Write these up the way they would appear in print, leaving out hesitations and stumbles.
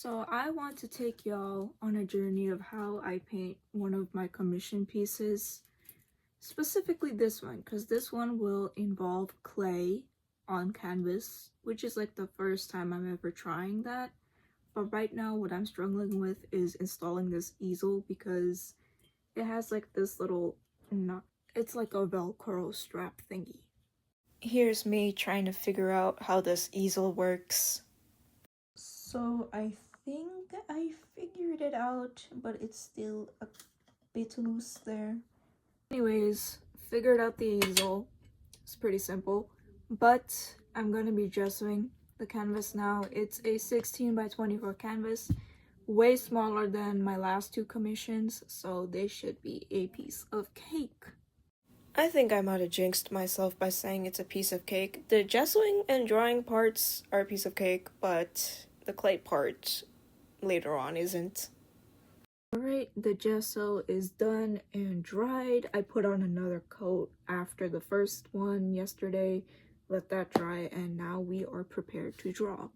So I want to take y'all on a journey of how I paint one of my commission pieces, specifically this one, because this one will involve clay on canvas, which is like the first time I'm ever trying that. But right now what I'm struggling with is installing this easel because it has like this little knot. It's like a Velcro strap thingy. Here's me trying to figure out how this easel works. So I think I figured it out, but it's still a bit loose there. Anyways, figured out the easel. It's pretty simple, but I'm gonna be gessoing the canvas now. It's a 16 by 24 canvas, way smaller than my last two commissions, so they should be a piece of cake. I think I might have jinxed myself by saying it's a piece of cake. The gessoing and drawing parts are a piece of cake, but the clay part later on isn't. Alright, the gesso is done and dried. I put on another coat after the first one yesterday, let that dry, and now we are prepared to draw.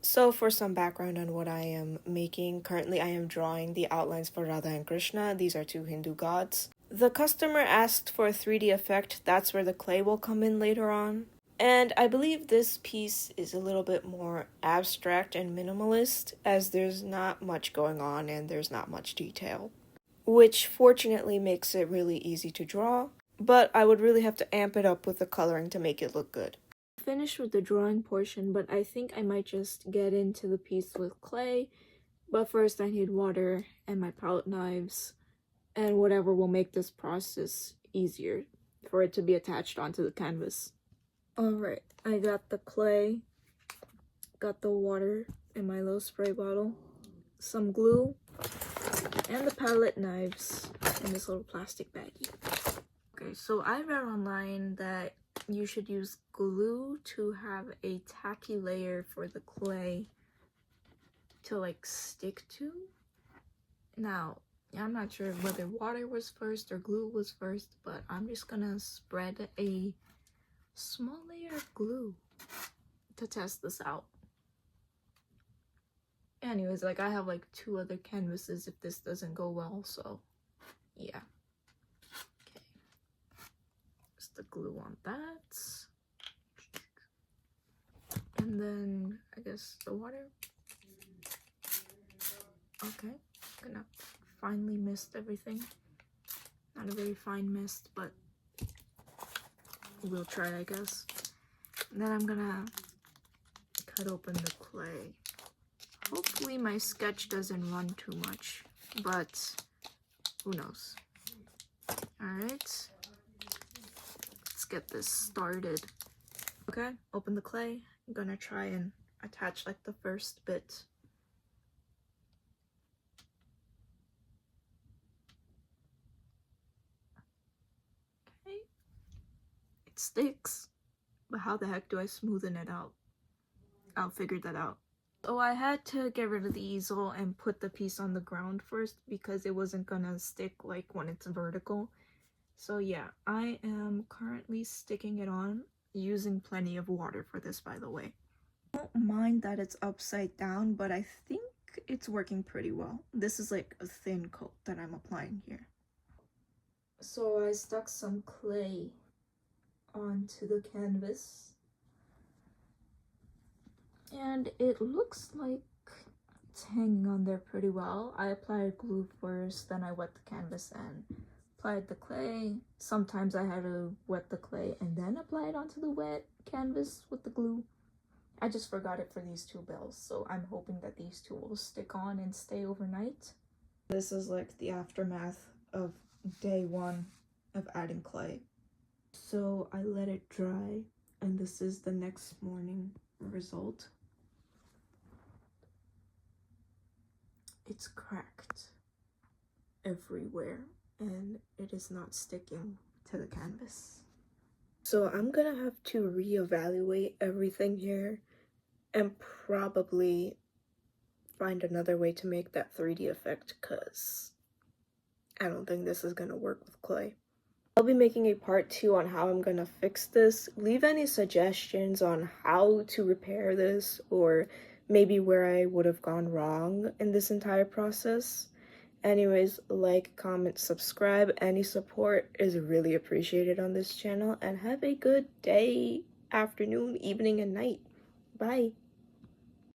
So for some background on what I am making, currently I am drawing the outlines for Radha and Krishna. These are two Hindu gods. The customer asked for a 3D effect, that's where the clay will come in later on. And I believe this piece is a little bit more abstract and minimalist, as there's not much going on and there's not much detail, which fortunately makes it really easy to draw, but I would really have to amp it up with the coloring to make it look good. Finished with the drawing portion, but I think I might just get into the piece with clay, but first I need water and my palette knives and whatever will make this process easier for it to be attached onto the canvas. Alright, I got the clay, got the water in my little spray bottle, some glue, and the palette knives in this little plastic baggie. Okay, so I read online that you should use glue to have a tacky layer for the clay to like stick to. Now, I'm not sure whether water was first or glue was first, but I'm just gonna spread a small layer of glue to test this out. Anyways, like I have like 2 other canvases if this doesn't go well, so yeah. Okay, just the glue on that, and then I guess the water. Okay, gonna finely mist everything. Not a very fine mist, but we'll try, I guess. And then I'm gonna cut open the clay. Hopefully my sketch doesn't run too much, but who knows. Alright, let's get this started. Okay, open the clay. I'm gonna try and attach like the first bit. Okay, it sticks, but how the heck do I smoothen it out? I'll figure that out. So I had to get rid of the easel and put the piece on the ground first because it wasn't gonna stick like when it's vertical. So yeah, I am currently sticking it on, using plenty of water for this, by the way. I don't mind that it's upside down, but I think it's working pretty well. This is like a thin coat that I'm applying here. So I stuck some clay onto the canvas, and it looks like it's hanging on there pretty well. I applied glue first, then I wet the canvas and applied the clay. Sometimes I had to wet the clay and then apply it onto the wet canvas with the glue. I just forgot it for these 2 bells, so I'm hoping that these 2 will stick on and stay overnight. This is like the aftermath of day 1 of adding clay. So I let it dry, and this is the next morning result. It's cracked everywhere and it is not sticking to the canvas. So I'm gonna have to reevaluate everything here and probably find another way to make that 3D effect, because I don't think this is gonna work with clay. I'll be making a part 2 on how I'm gonna fix this. Leave any suggestions on how to repair this, or maybe where I would have gone wrong in this entire process. Anyways, like, comment, subscribe. Any support is really appreciated on this channel, and have a good day, afternoon, evening, and night. Bye.